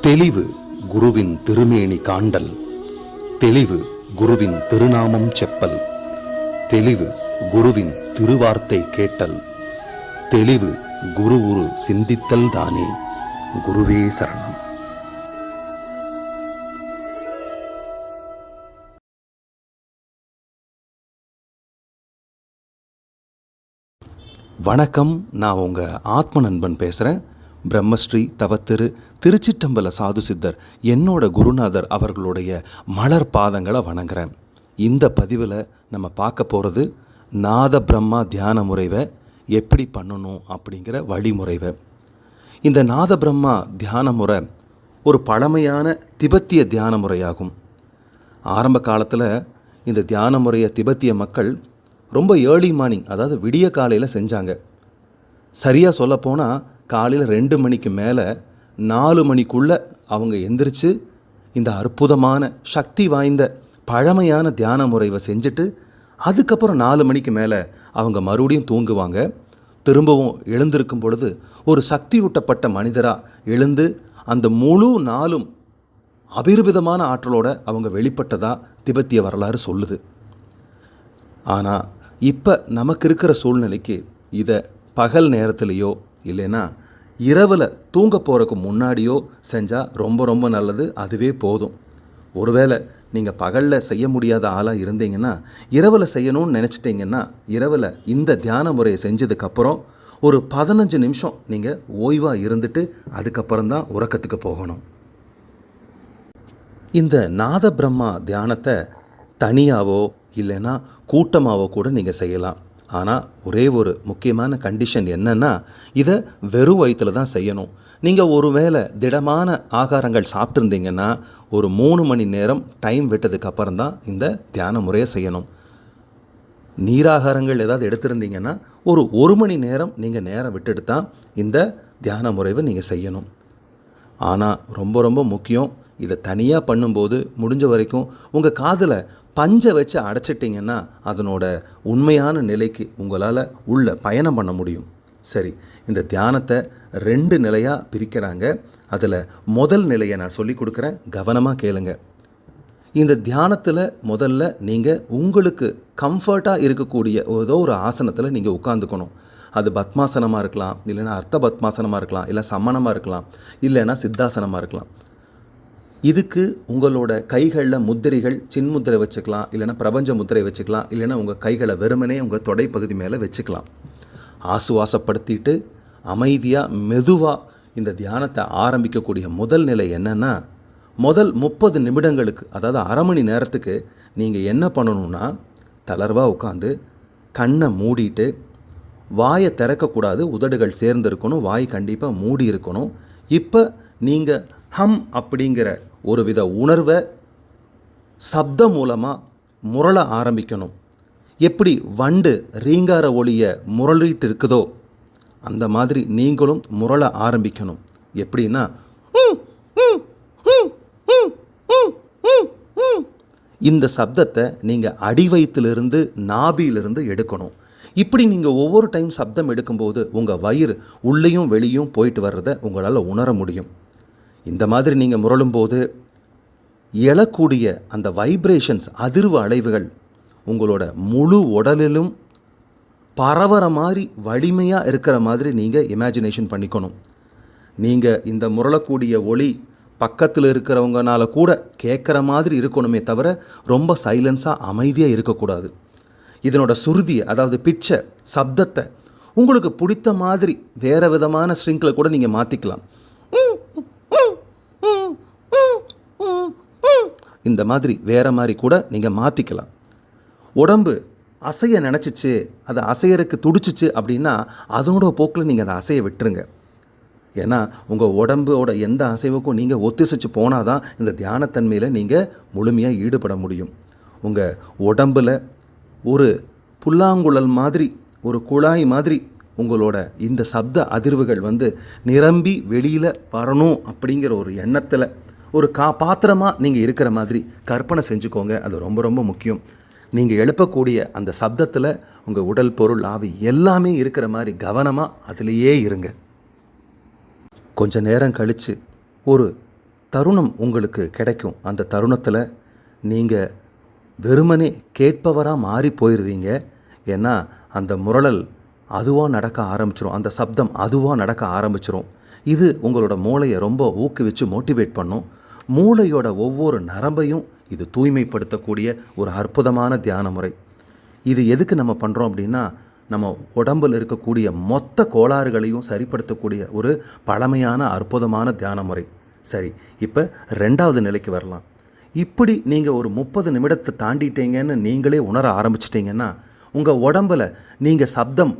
தெளிவு குருவின் திருமேனி காண்டல், தெளிவு குருவின் திருநாமம் செப்பல், தெளிவு குருவின் திருவார்த்தை கேட்டல், தெளிவு குரு உரு சிந்தித்தல் தானே. குருவே சரணம். வணக்கம். நான் உங்கள் ஆத்ம நண்பன் பேசுகிறேன். பிரம்மஸ்ரீ தவத்திரு திருச்சிற்றம்பல சாது சித்தர் என்னோட குருநாதர் அவர்களுடைய மலர் பாதங்களை வணங்குறேன். இந்த பதிவில் நம்ம பார்க்க போகிறது நாத பிரம்மா தியான முறைவை எப்படி பண்ணணும் அப்படிங்கிற வழிமுறைவை. இந்த நாத பிரம்மா தியான முறை ஒரு பழமையான திபெத்திய தியான முறையாகும். ஆரம்ப காலத்தில் இந்த தியான முறையை திபெத்திய மக்கள் ரொம்ப ஏர்லி மார்னிங், அதாவது விடிய காலையில் செஞ்சாங்க. சரியாக சொல்லப்போனால் காலையில் 2 மணிக்கு மேலே 4 மணிக்குள்ளே அவங்க எந்திரிச்சு இந்த அற்புதமான சக்தி வாய்ந்த பழமையான தியான முறைவை செஞ்சுட்டு அதுக்கப்புறம் 4 மணிக்கு மேலே அவங்க மறுபடியும் தூங்குவாங்க. திரும்பவும் எழுந்திருக்கும் பொழுது ஒரு சக்தியூட்டப்பட்ட மனிதராக எழுந்து அந்த முழு நாளும் அபிர்விதமான ஆற்றலோடு அவங்க வெளிப்பட்டதாக திபெத்திய வரலாறு சொல்லுது. ஆனால் இப்போ நமக்கு இருக்கிற சூழ்நிலைக்கு இதை பகல் நேரத்துலேயோ இல்லைன்னா இரவில் தூங்க போகிறதுக்கு முன்னாடியோ செஞ்சால் ரொம்ப ரொம்ப நல்லது. அதுவே போதும். ஒருவேளை நீங்கள் பகலில் செய்ய முடியாத ஆளாக இருந்தீங்கன்னா இரவில் செய்யணும்னு நினச்சிட்டிங்கன்னா இரவில் இந்த தியான முறையை செஞ்சதுக்கப்புறம் ஒரு 15 நிமிஷம் நீங்கள் ஓய்வாக இருந்துட்டு அதுக்கப்புறம் தான் உறக்கத்துக்கு போகணும். இந்த நாத பிரம்மா தியானத்தை தனியாவோ இல்லைன்னா கூட்டமாகவோ கூட நீங்கள் செய்யலாம். ஆனால் ஒரே ஒரு முக்கியமான கண்டிஷன் என்னென்னா, இதை வெறும் வயிற்றில் தான் செய்யணும். நீங்கள் ஒரு வேளை திடமான ஆகாரங்கள் சாப்பிட்ருந்தீங்கன்னா ஒரு 3 மணி நேரம் டைம் விட்டதுக்கப்புறம் தான் இந்த தியான முறையை செய்யணும். நீராகாரங்கள் ஏதாவது எடுத்திருந்தீங்கன்னா ஒரு 1 மணி நேரம் நீங்கள் நேரம் விட்டுட்டு தான் இந்த தியான முறைவை நீங்கள் செய்யணும். ஆனால் ரொம்ப ரொம்ப முக்கியம், இதை தனியாக பண்ணும்போது முடிஞ்ச வரைக்கும் உங்கள் காதில் பஞ்சை வச்சு அடைச்சிட்டிங்கன்னா அதனோட உண்மையான நிலைக்கு உங்களால் உள்ள பயணம் பண்ண முடியும். சரி, இந்த தியானத்தை 2 நிலையாக பிரிக்கிறாங்க. அதில் முதல் நிலையை நான் சொல்லி கொடுக்குறேன், கவனமாக கேளுங்க. இந்த தியானத்தில் முதல்ல நீங்கள் உங்களுக்கு கம்ஃபர்ட்டாக இருக்கக்கூடிய ஏதோ ஒரு ஆசனத்தில் நீங்கள் உட்காந்துக்கணும். அது பத்மாசனமாக இருக்கலாம், இல்லைன்னா அர்த்த பத்மாசனமாக இருக்கலாம், இல்லை சமணமாக இருக்கலாம், இல்லைன்னா சித்தாசனமாக இருக்கலாம். இதுக்கு உங்களோட கைகளில் முத்திரைகள் சின்முத்திரை வச்சுக்கலாம், இல்லைன்னா பிரபஞ்ச முத்திரை வச்சுக்கலாம், இல்லைன்னா உங்கள் கைகளை வெறுமனே உங்கள் தொடைப்பகுதி மேலே வச்சுக்கலாம். ஆசுவாசப்படுத்திட்டு அமைதியாக மெதுவாக இந்த தியானத்தை ஆரம்பிக்கக்கூடிய முதல் நிலை என்னென்னா, முதல் 30 நிமிடங்களுக்கு, அதாவது அரை மணி நேரத்துக்கு நீங்கள் என்ன பண்ணணுன்னா தளர்வாக உட்காந்து கண்ணை மூடிட்டு வாயை திறக்கக்கூடாது, உதடுகள் சேர்ந்துருக்கணும், வாய் கண்டிப்பாக மூடி இருக்கணும். இப்போ நீங்கள் ஹம் அப்படிங்கிற ஒரு வித உணர்வை சப்தம் மூலமாக முரள ஆரம்பிக்கணும். எப்படி வண்டு ரீங்கார ஒளியை முரளிட்டு இருக்குதோ அந்த மாதிரி நீங்களும் முரள ஆரம்பிக்கணும். எப்படின்னா இந்த சப்தத்தை நீங்கள் அடிவயிற்றிலிருந்து நாபியிலிருந்து எடுக்கணும். இப்படி நீங்கள் ஒவ்வொரு டைம் சப்தம் எடுக்கும்போது உங்கள் வயிறு உள்ளேயும் வெளியும் போயிட்டு வர்றதை உங்களால் உணர முடியும். இந்த மாதிரி நீங்கள் முரளும்போது எழக்கூடிய அந்த வைப்ரேஷன்ஸ், அதிர்வு அலைவுகள் உங்களோட முழு உடலிலும் பரவற மாதிரி வலிமையாக இருக்கிற மாதிரி நீங்கள் இமேஜினேஷன் பண்ணிக்கணும். நீங்கள் இந்த முரளக்கூடிய ஒளி பக்கத்தில் இருக்கிறவங்கனால கூட கேட்குற மாதிரி இருக்கணுமே தவிர ரொம்ப சைலன்ஸாக அமைதியாக இருக்கக்கூடாது. இதனோட சுருதியை, அதாவது பிட்சை, சப்தத்தை உங்களுக்கு பிடித்த மாதிரி வேறு விதமான ஸ்ட்ரிங்கில் கூட நீங்கள் மாற்றிக்கலாம். இந்த மாதிரி வேறு மாதிரி கூட நீங்கள் மாற்றிக்கலாம். உடம்பு அசைய நினச்சிச்சு, அதை அசையறதுக்கு துடிச்சிச்சு அப்படின்னா அதனோட போக்கில் நீங்கள் அதை அசைய விட்டுருங்க. ஏன்னா உங்கள் உடம்போட எந்த அசைவுக்கும் நீங்கள் ஒத்திசைச்சு போனால் தான் இந்த தியானத்தன்மையில் நீங்கள் முழுமையாக ஈடுபட முடியும். உங்கள் உடம்பில் ஒரு புல்லாங்குழல் மாதிரி, ஒரு குழாய் மாதிரி உங்களோட இந்த சப்த அதிர்வுகள் நிரம்பி வெளியில் வரணும் அப்படிங்கிற ஒரு எண்ணத்தில் ஒரு பாத்திரமாக நீங்கள் இருக்கிற மாதிரி கற்பனை செஞ்சுக்கோங்க. அது ரொம்ப ரொம்ப முக்கியம். நீங்கள் எழுப்பக்கூடிய அந்த சப்தத்தில் உங்கள் உடல், பொருள், ஆவி எல்லாமே இருக்கிற மாதிரி கவனமாக அதிலேயே இருங்க. கொஞ்ச நேரம் கழித்து ஒரு தருணம் உங்களுக்கு கிடைக்கும். அந்த தருணத்தில் நீங்கள் வெறுமனே கேட்பவராக மாறி போயிடுவீங்க. ஏன்னா அந்த முரளல் அதுவாக நடக்க ஆரம்பிச்சிடும், அந்த சப்தம் அதுவாக நடக்க ஆரம்பிச்சிடும். இது உங்களோட மூளையை ரொம்ப ஊக்குவிச்சு மோட்டிவேட் பண்ணும். மூளையோட ஒவ்வொரு நரம்பையும் இது தூய்மைப்படுத்தக்கூடிய ஒரு அற்புதமான தியான முறை. இது எதுக்கு நம்ம பண்ணுறோம் அப்படின்னா, நம்ம உடம்பில் இருக்கக்கூடிய மொத்த கோளாறுகளையும் சரிப்படுத்தக்கூடிய ஒரு பழமையான அற்புதமான தியான முறை. சரி, இப்போ 2வது நிலைக்கு வரலாம். இப்படி நீங்கள் ஒரு 30 நிமிடத்தை தாண்டிட்டீங்கன்னு நீங்களே உணர ஆரம்பிச்சிட்டிங்கன்னா, உங்கள் உடம்பில் நீங்கள் சப்தம்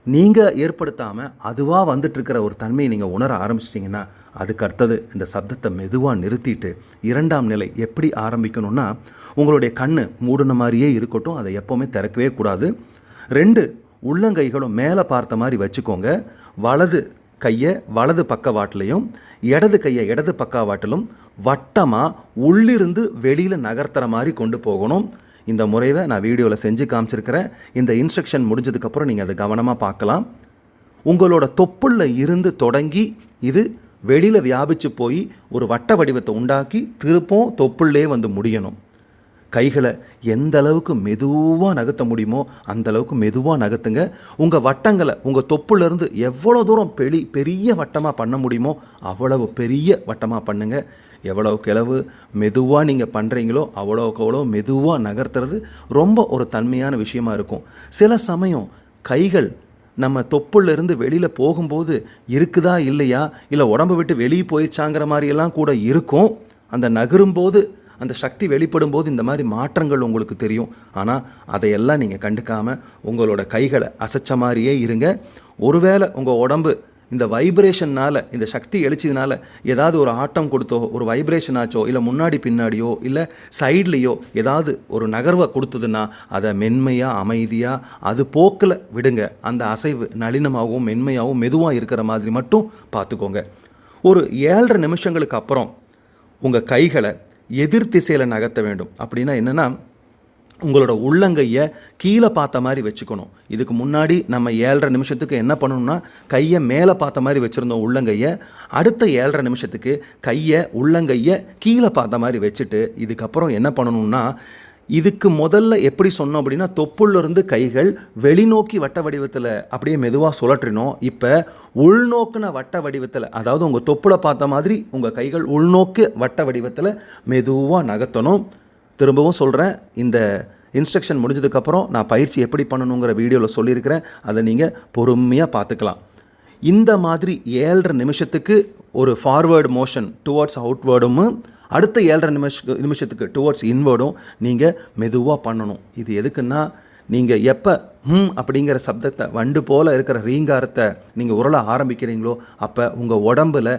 நீங்கள் ஏற்படுத்தாமல் அதுவாக வந்துட்டுருக்கிற ஒரு தன்மையை நீங்கள் உணர ஆரம்பிச்சிட்டிங்கன்னா, அதுக்கு அடுத்தது இந்த சப்தத்தை மெதுவாக நிறுத்திட்டு 2ஆம் நிலை எப்படி ஆரம்பிக்கணும்னா, உங்களுடைய கண் மூடின மாதிரியே இருக்கட்டும், அதை எப்போவுமே திறக்கவே கூடாது. 2 உள்ளங்கைகளும் மேலே பார்த்த மாதிரி வச்சுக்கோங்க. வலது கையை வலது பக்கவாட்டிலையும் இடது கையை இடது பக்கவாட்டிலும் வட்டமாக உள்ளிருந்து வெளியில் நகர்த்துற மாதிரி கொண்டு போகணும். இந்த முறையை நான் வீடியோவில் செஞ்சு காமிச்சிருக்கிறேன். இந்த இன்ஸ்ட்ரக்ஷன் முடிஞ்சதுக்கப்புறம் நீங்கள் அதை கவனமாக பார்க்கலாம். உங்களோட தொப்புளில் இருந்து தொடங்கி இது வெளியில் வியாபித்து போய் ஒரு வட்ட வடிவத்தை உண்டாக்கி திருப்பம் தொப்புள்ளே வந்து முடியணும். கைகளை எந்த அளவுக்கு மெதுவாக நகர்த்த முடியுமோ அந்த அளவுக்கு மெதுவாக நகர்த்துங்க. உங்கள் வட்டங்களை உங்கள் தொப்புலேருந்து எவ்வளோ தூரம் பெரிய வட்டமாக பண்ண முடியுமோ அவ்வளவு பெரிய வட்டமாக பண்ணுங்கள். எவ்வளவு மெதுவாக நீங்கள் பண்ணுறீங்களோ அவ்வளோக்கு அவ்வளோ மெதுவாக நகர்த்துறது ரொம்ப ஒரு தன்மையான விஷயமா இருக்கும். சில சமயம் கைகள் நம்ம தொப்புலேருந்து வெளியில் போகும்போது இருக்குதா இல்லையா, இல்லை உடம்பு விட்டு வெளியே போயிடுச்சாங்கிற மாதிரியெல்லாம் கூட இருக்கும். அந்த நகரும்போது அந்த சக்தி வெளிப்படும் போது இந்த மாதிரி மாற்றங்கள் உங்களுக்கு தெரியும். ஆனால் அதையெல்லாம் நீங்கள் கண்டுக்காமல் உங்களோட கைகளை அசைச்ச மாதிரியே இருங்க. ஒருவேளை உங்கள் உடம்பு இந்த வைப்ரேஷன்னால், இந்த சக்தி எழுச்சதுனால ஏதாவது ஒரு ஆட்டம் கொடுத்தோ, ஒரு வைப்ரேஷன் ஆச்சோ, இல்லை முன்னாடி பின்னாடியோ, இல்லை சைட்லேயோ ஏதாவது ஒரு நகர்வை கொடுத்ததுன்னா அதை மென்மையாக அமைதியாக அது போக்கில் விடுங்க. அந்த அசைவு நளினமாகவும் மென்மையாகவும் மெதுவாக இருக்கிற மாதிரி மட்டும் பார்த்துக்கோங்க. ஒரு 7.5 நிமிஷங்களுக்கு அப்புறம் உங்கள் கைகளை எதிர் திசையில் நகர்த்த வேண்டும். அப்படின்னா என்னென்னா, உங்களோட உள்ளங்கையை கீழே பார்த்த மாதிரி வச்சுக்கணும். இதுக்கு முன்னாடி நம்ம 7.5 நிமிஷத்துக்கு என்ன பண்ணணும்னா, கையை மேலே பார்த்த மாதிரி வச்சுருந்தோம் உள்ளங்கையை. அடுத்த 7.5 நிமிஷத்துக்கு உள்ளங்கையை கீழே பார்த்த மாதிரி வச்சுட்டு, இதுக்கப்புறம் என்ன பண்ணணும்னா, இதுக்கு முதல்ல எப்படி சொன்னோம் அப்படின்னா, தொப்புள்ளிருந்து கைகள் வெளிநோக்கி வட்ட வடிவத்தில் அப்படியே மெதுவாக சுழற்றினோம். இப்போ உள்நோக்குன வட்ட வடிவத்தில், அதாவது உங்கள் தொப்புளை பார்த்த மாதிரி உங்கள் கைகள் உள்நோக்கு வட்ட வடிவத்தில் மெதுவாக நகர்த்தணும். திரும்பவும் சொல்கிறேன், இந்த இன்ஸ்ட்ரக்ஷன் முடிஞ்சதுக்கப்புறம் நான் பயிற்சி எப்படி பண்ணணுங்கிற வீடியோவில் சொல்லியிருக்கிறேன். அதை நீங்கள் பொறுமையாக பார்த்துக்கலாம். இந்த மாதிரி 7.5 நிமிஷத்துக்கு ஒரு ஃபார்வேர்டு மோஷன் டுவர்ட்ஸ் அவுட்வேர்டும், அடுத்த 7.5 நிமிஷத்துக்கு டுவர்ட்ஸ் இன்வேர்டும் நீங்கள் மெதுவாக பண்ணணும். இது எதுக்குன்னா, நீங்கள் எப்போ அப்படிங்கிற சப்தத்தை வண்டு போல் இருக்கிற ரீங்காரத்தை நீங்கள் உருள ஆரம்பிக்கிறீங்களோ அப்போ உங்கள் உடம்பில்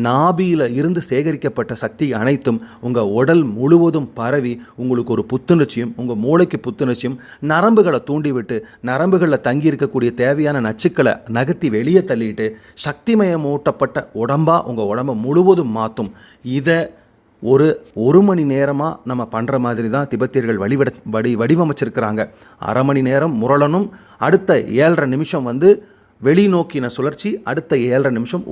நாபியில் இருந்து சேகரிக்கப்பட்ட சக்தி அனைத்தும் உங்கள் உடல் முழுவதும் பரவி உங்களுக்கு ஒரு புத்துணர்ச்சியும், உங்கள் மூளைக்கு புத்துணர்ச்சியும், நரம்புகளை தூண்டிவிட்டு நரம்புகளில் தங்கியிருக்கக்கூடிய தேவையான நச்சுக்களை நகர்த்தி வெளியே தள்ளிட்டு சக்திமயமூட்டப்பட்ட உடம்பாக உங்கள் உடம்பை முழுவதும் மாற்றும். இதை ஒரு மணி நேரமாக நம்ம பண்ணுற மாதிரி தான் திபெத்தியர்கள் வடிவமைச்சிருக்கிறாங்க. 1/2 மணி நேரம் முரளனும், அடுத்த 7.5 நிமிஷம் வெளிநோக்கின சுழற்சி, அடுத்த 7.5 நிமிஷம்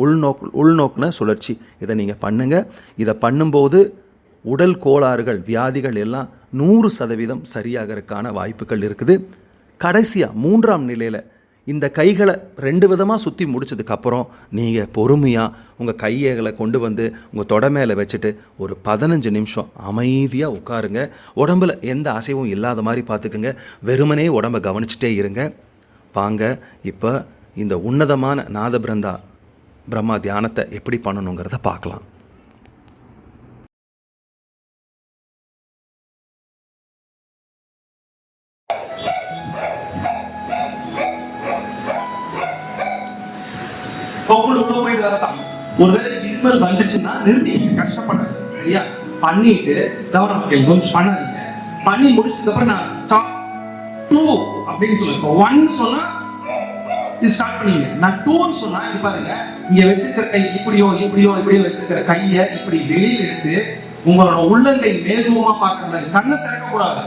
உள்நோக்கின சுழற்சி. இதை நீங்கள் பண்ணுங்கள். இதை பண்ணும்போது உடல் கோளாறுகள், வியாதிகள் எல்லாம் 100% சரியாகிறதுக்கான வாய்ப்புகள் இருக்குது. கடைசியாக 3ஆம் நிலையில் இந்த கைகளை 2 விதமாக சுற்றி முடிச்சதுக்கப்புறம் நீங்கள் பொறுமையாக உங்கள் கைகளை கொண்டு உங்கள் தொடை மேலே வச்சுட்டு ஒரு 15 நிமிஷம் அமைதியாக உட்காருங்க. உடம்பில் எந்த அசைவும் இல்லாத மாதிரி பார்த்துக்குங்க. வெறுமனே உடம்பை கவனிச்சுட்டே இருங்க. வாங்க இப்போ இந்த உன்னதமான நாத பிரம்மா தியானத்தை எப்படி பண்ணணுங்கிறத பார்க்கலாம். ஒருவேளை இருமல் வந்துச்சுன்னா நிறுத்திங்க, கஷ்டப்படாது. சரியா? பண்ணிட்டு கவனம் பண்ணாதீங்க. பண்ணி முடிச்சதுக்கு அப்புறம் நான் ஸ்டாப் 2 அப்படின்னு சொல்லுங்க. 1 சொன்னா இது ஸ்டார்ட் பண்ணீங்க. நான் 2ன்னு சொன்னா இது பாருங்க, இங்க வச்சிருக்கிற கை இப்படியோ வச்சிருக்கிற கையை இப்படி வெளியில எடுத்து உங்களோட உள்ளங்கை மேல்முகமா பார்க்குற மாதிரி, கண்ணை திறக்க கூடாது.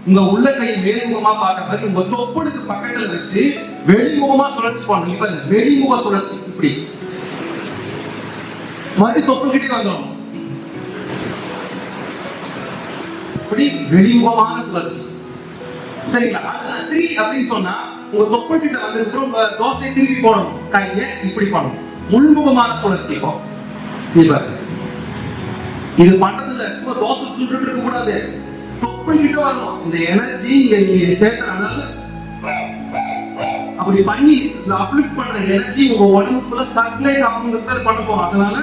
உங்க உள்ளங்கை மேல்முகமா பார்க்குற மாதிரி உங்க தொப்புளுக்கு பக்கத்துல வச்சு வெளிமுகமா சுழற்சி பண்ணணும். இப்ப வெளிமுக சுழற்சி இப்படி மறுபடியும் தொப்புள்கிட்டே வந்துடும். இப்படி வெளிமுகமான சுழற்சி. சரிங்களா? அது 3 அப்படின்னு சொன்னா உங்க தொப்புள் கிட்ட வந்ததுக்கு அப்புறம் தோசை திருப்பி போடணும். கையை இப்படி பண்ணணும். உள்முகமான சுழற்சி. இது பண்றதுல சும்மா தோசை சுட்டுட்டு இருக்க கூடாது. தொப்புள் கிட்ட வரணும். இந்த எனர்ஜி நீங்க சேர்த்த, அதாவது அப்படி பண்ணி அப்லிஃப்ட் பண்ற எனர்ஜி உங்க உடம்பு ஃபுல்லா சர்க்குலேட் ஆகுங்கிறத பண்ண போறோம். அதனால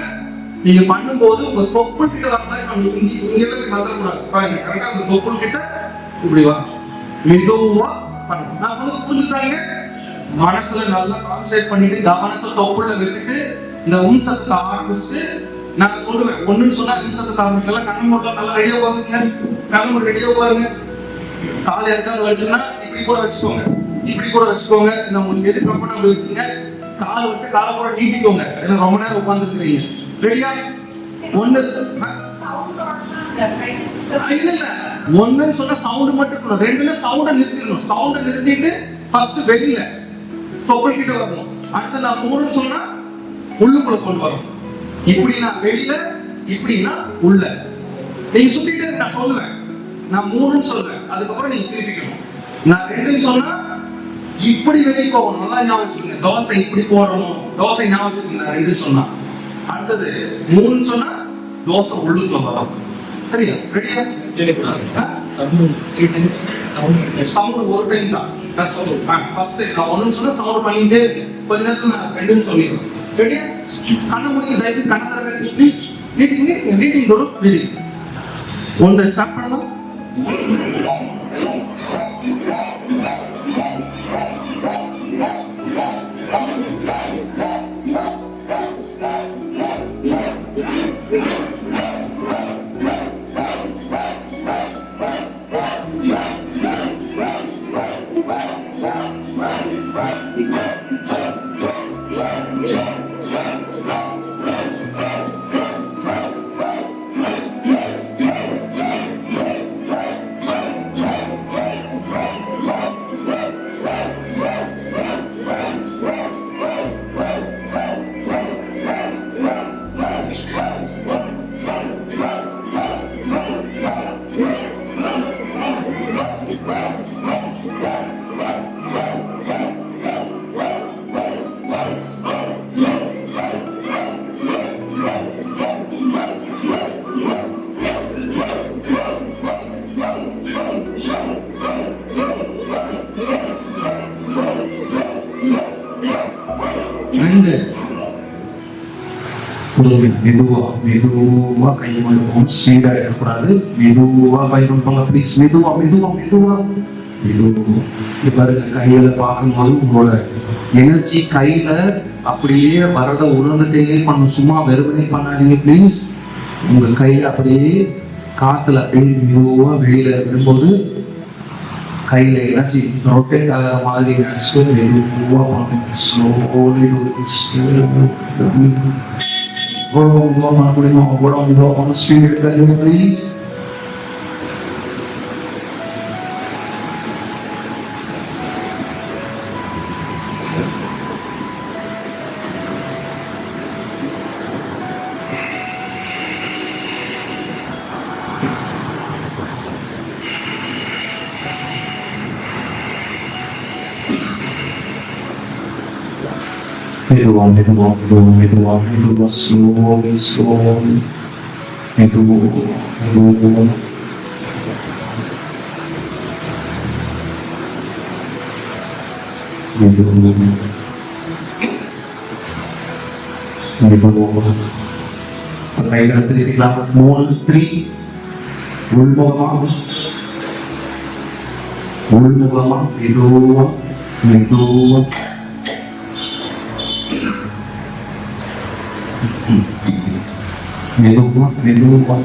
நீங்க பண்ணும்போது உங்க தொப்புள் கிட்ட வர மாதிரி பண்ணணும். இங்க எல்லாம் வந்துடக்கூடாது. பாருங்க, கரெக்டா அந்த தொப்புள் கிட்ட இப்படி வா, மெதுவா பண்ணணும். நான் சொல்றது புரிஞ்சுட்டாங்க? மனசுல நல்லா கான்சென்ட்ரேட் பண்ணிட்டு கவனத்தை தொப்புள்ள வச்சுட்டு இந்த சத்தத்தை ஆரம்பிச்சுட்டு நான் சொல்லுவேன். ஒண்ணுன்னு சொன்னா சத்தத்தை ஆரம்பிக்கலாம். கண்ணு மூடலாம். நல்லா ரெடியா பாருங்க. கண்ணு மூட ரெடியா பாருங்க. காலை இருக்காது வச்சுன்னா இப்படி கூட வச்சுக்கோங்க. இப்படி கூட வச்சுக்கோங்க. நான் உங்களுக்கு எது கம்ஃபர்டபிள் வச்சுங்க. காலை வச்சு காலை கூட நீட்டிக்கோங்க. ஏன்னா ரொம்ப நேரம் உட்காந்துருக்கீங்க. ரெடியா? ஒண்ணு இல்ல ஒண்ணுன்னு சொன்னா சவுண்ட் மட்டும் இருக்கணும். ரெண்டுல சவுண்ட நிறுத்திடணும். சவுண்ட நிறுத்திட்டு ஃபர்ஸ்ட் வெளியில தொப்புள் கிட்ட வரணும். அடுத்து நான் 3 சொன்னா உள்ளுக்குள்ள கொண்டு வரணும். இப்படின்னா வெளியில, இப்படின்னா உள்ள. நீங்க சுத்திட்டு நான் சொல்லுவேன். நான் 3 சொல்லுவேன். அதுக்கப்புறம் நீங்க திருப்பிக்கணும். நான் 2 சொன்னா இப்படி வெளியே போகணும். நல்லா ஞாபகம் வச்சுக்கோங்க. தோசை இப்படி போடணும். தோசை ஞாபகம் வச்சுக்கோங்க. நான் 2 சொன்னா. அடுத்தது 3 சொன்னா தோசை உள்ளுக்குள்ள வரும். சரியா? ரெடியா? சவுண்ட் ஒரு டைம் தான். நான் சொல்லுவேன். ஃபர்ஸ்ட் நான் 1 சொன்னா சவுண்ட் பண்ணிட்டே இருக்கேன். கொஞ்ச நேரத்துல நான் 2 சொல்லிடுவேன். ரெடியா? கண்ணை மூடி தயவுசெய்து கண்ணை திறக்காதீங்க please. Reading guru reading. 1 start பண்ணலாம். மெதுவா கை மழுப்போம். ஸ்பீடா இருக்கக்கூடாது. மெதுவா கை மழுப்பாங்க ப்ளீஸ். மெதுவா மெதுவா மெதுவா மெதுவா. பாருங்க, கையில பார்க்கும்போது உங்களோட எனர்ஜி கையில அப்படியே வரத உணர்ந்துட்டே பண்ணணும். சும்மா வெறுமனே பண்ணாதீங்க ப்ளீஸ். உங்க கையில அப்படியே காத்துல அப்படியே மெதுவா வெளியில விடும்போது கையில எனர்ஜி ரொட்டேட் ஆகிற மாதிரி நினைச்சு மெதுவா பண்ணணும். ஸ்லோலி பண்ண முடியுமா? அவ்வளோ ஸ்பீட் எடுக்காதீங்க ப்ளீஸ். மெதுவா மெதுவா மெதுவா மெதுவா மெதுவா ஸ்லோலி ஸ்லோலி மெதுவா மெதுவா மெதுவா. கையில் எடுத்துக்கலாம். 3 3 உள்முகமா உள்முகமா மெதுவா மெதுவா மெதுவா மெதுவா